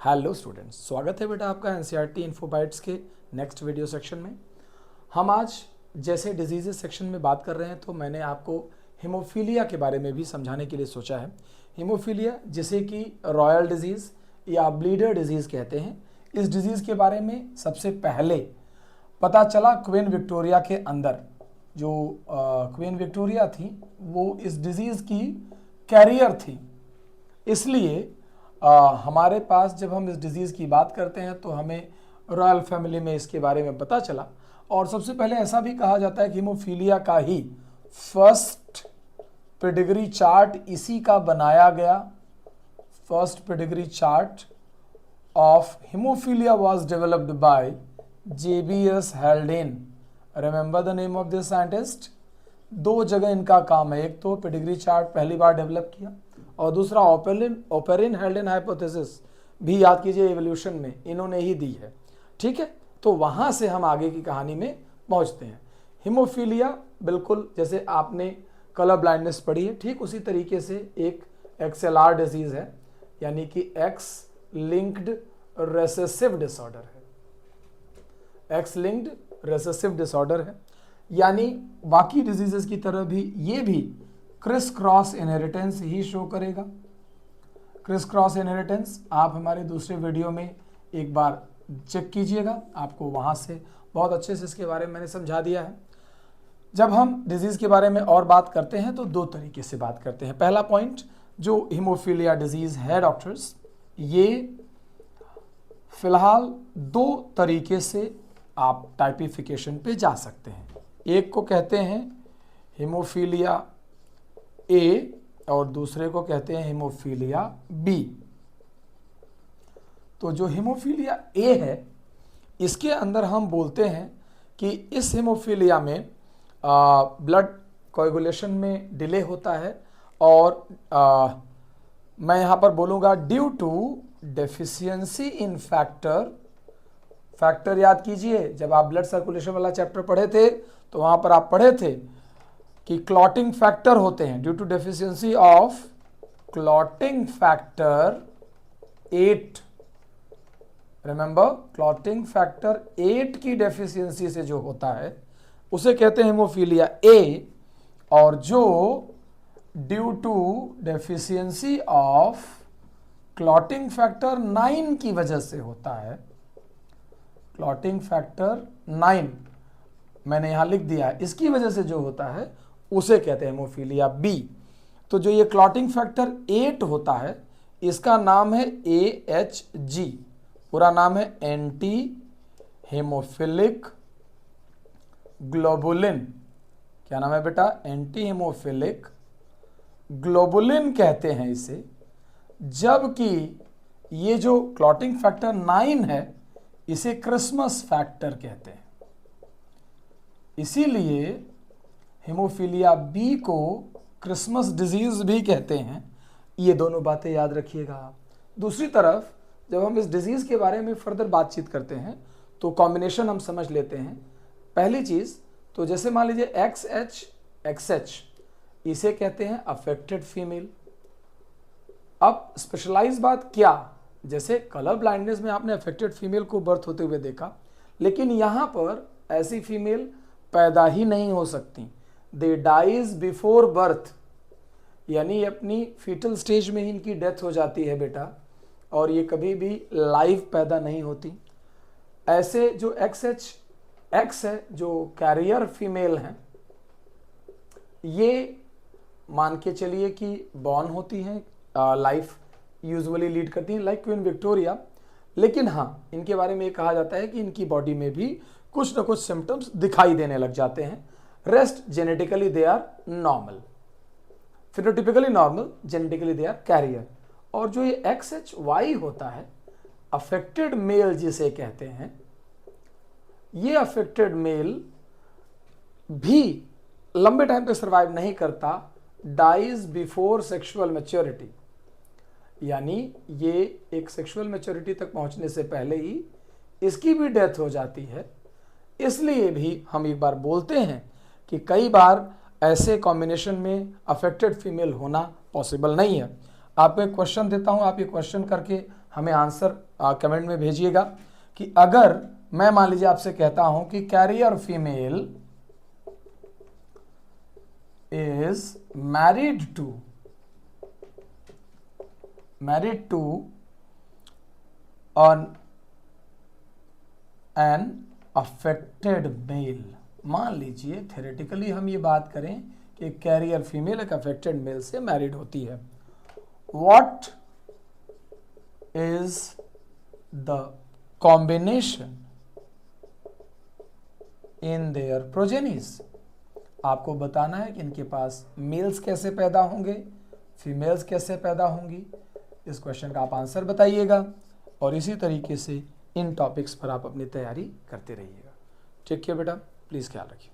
Hello students, स्वागत है बेटा आपका एनसीईआरटी इन्फोबाइट्स के नेक्स्ट वीडियो सेक्शन में। हम आज जैसे डिजीजेज सेक्शन में बात कर रहे हैं तो मैंने आपको हीमोफीलिया के बारे में भी समझाने के लिए सोचा है। हीमोफीलिया जिसे कि रॉयल डिजीज़ या ब्लीडर डिजीज़ कहते हैं, इस डिजीज़ के बारे में सबसे पहले पता चला क्वीन विक्टोरिया के अंदर। जो क्वीन विक्टोरिया थी वो इस डिजीज़ की कैरियर थी, इसलिए हमारे पास जब हम इस डिज़ीज़ की बात करते हैं तो हमें रॉयल फैमिली में इसके बारे में पता चला। और सबसे पहले ऐसा भी कहा जाता है कि हीमोफीलिया का ही फर्स्ट पेडिग्री चार्ट इसी का बनाया गया। First pedigree chart of haemophilia was developed by JBS हेल्डेन। Remember the name of this scientist. दो जगह इनका काम है, एक तो पेडिग्री चार्ट पहली बार डेवलप किया और दूसरा ओपेरिन हेल्डेन हाइपोथेसिस भी याद कीजिए, एवोल्यूशन में इन्होंने ही दी है। ठीक है, तो वहाँ से हम आगे की कहानी में पहुँचते हैं। हीमोफीलिया बिल्कुल जैसे आपने कलर ब्लाइंडनेस पढ़ी है, ठीक उसी तरीके से एक XLR डिजीज़ है, यानी कि एक्स लिंक्ड रेसेसिव डिसऑर्डर है। एक्स लिंक्ड रेसेसिव डिसऑर्डर है, यानी बाकी डिजीजेस की तरह भी ये भी क्रिस क्रॉस इनहेरिटेंस ही शो करेगा। क्रिस क्रॉस इनहेरिटेंस आप हमारे दूसरे वीडियो में एक बार चेक कीजिएगा, आपको वहाँ से बहुत अच्छे से इसके बारे में मैंने समझा दिया है। जब हम डिजीज़ के बारे में और बात करते हैं तो दो तरीके से बात करते हैं। पहला पॉइंट, जो हीमोफीलिया डिजीज़ है डॉक्टर्स, ये फिलहाल दो तरीके से आप टाइपिफिकेशन पे जा सकते हैं। एक को कहते हैं हीमोफीलिया ए और दूसरे को कहते हैं हीमोफीलिया बी। तो जो हीमोफीलिया ए है, इसके अंदर हम बोलते हैं कि इस हीमोफीलिया में ब्लड कोएगुलेशन में डिले होता है और मैं यहाँ पर बोलूँगा due to deficiency in factor याद कीजिए, जब आप ब्लड सर्कुलेशन वाला चैप्टर पढ़े थे तो वहाँ पर आप पढ़े थे कि क्लॉटिंग फैक्टर होते हैं। Due to deficiency of clotting factor 8, remember clotting factor 8 की डेफिशिएंसी से जो होता है उसे कहते हैं हीमोफीलिया ए, और जो due to deficiency of clotting factor 9 की वजह से होता है। क्लॉटिंग फैक्टर 9 मैंने यहाँ लिख दिया है, इसकी वजह से जो होता है उसे कहते हैं हीमोफीलिया बी। तो जो ये क्लॉटिंग फैक्टर 8 होता है, इसका नाम है AHG, पूरा नाम है एंटी हेमोफिलिक ग्लोबुलिन। क्या नाम है बेटा? एंटी हेमोफिलिक ग्लोबुलिन कहते हैं इसे। जबकि ये जो क्लॉटिंग फैक्टर 9 है, इसे क्रिसमस फैक्टर कहते हैं। इसीलिए हीमोफीलिया बी को क्रिसमस डिजीज भी कहते हैं। ये दोनों बातें याद रखिएगा आप। दूसरी तरफ जब हम इस डिजीज के बारे में फर्दर बातचीत करते हैं तो कॉम्बिनेशन हम समझ लेते हैं। पहली चीज तो जैसे मान लीजिए XH XH, इसे कहते हैं अफेक्टेड फीमेल। अब स्पेशलाइज बात क्या, जैसे कलर ब्लाइंडनेस में आपने अफेक्टेड फीमेल को बर्थ होते हुए देखा, लेकिन यहाँ पर ऐसी फीमेल पैदा ही नहीं हो सकती। दे डाइज बिफोर बर्थ, यानी अपनी फीटल स्टेज में ही इनकी डेथ हो जाती है बेटा, और ये कभी भी लाइव पैदा नहीं होती। ऐसे जो XH है, जो कैरियर फीमेल हैं, ये मान के चलिए कि बॉर्न होती हैं, लाइफ यूजुअली लीड करती हैं लाइक क्वीन विक्टोरिया। लेकिन हाँ, इनके बारे में ये कहा जाता है कि इनकी बॉडी में भी कुछ ना कुछ सिम्टम्स दिखाई देने लग जाते हैं। Rest genetically they are normal, phenotypically normal, genetically they are carrier. और जो ये XHY होता है, अफेक्टेड मेल जिसे कहते हैं, ये अफेक्टेड मेल भी लंबे टाइम तक सर्वाइव नहीं करता, डाइज बिफोर सेक्सुअल मैच्योरिटी, यानी ये एक सेक्सुअल मैच्योरिटी तक पहुंचने से पहले ही इसकी भी डेथ हो जाती है। इसलिए भी हम एक बार बोलते हैं कि कई बार ऐसे कॉम्बिनेशन में अफेक्टेड फीमेल होना पॉसिबल नहीं है। आपको एक क्वेश्चन देता हूं, आप ये क्वेश्चन करके हमें आंसर कमेंट में भेजिएगा कि अगर मैं मान लीजिए आपसे कहता हूं कि carrier female is married to an affected male. मान लीजिए थ्योरेटिकली हम ये बात करें कि कैरियर फीमेल एक अफेक्टेड मेल से मैरिड होती है, what is the combination in their progenies. आपको बताना है कि इनके पास मेल्स कैसे पैदा होंगे, फीमेल्स कैसे पैदा होंगी। इस क्वेश्चन का आप आंसर बताइएगा और इसी तरीके से इन टॉपिक्स पर आप अपनी तैयारी करते रहिएगा। ठीक है बेटा, प्लीज़ ख्याल रखिए।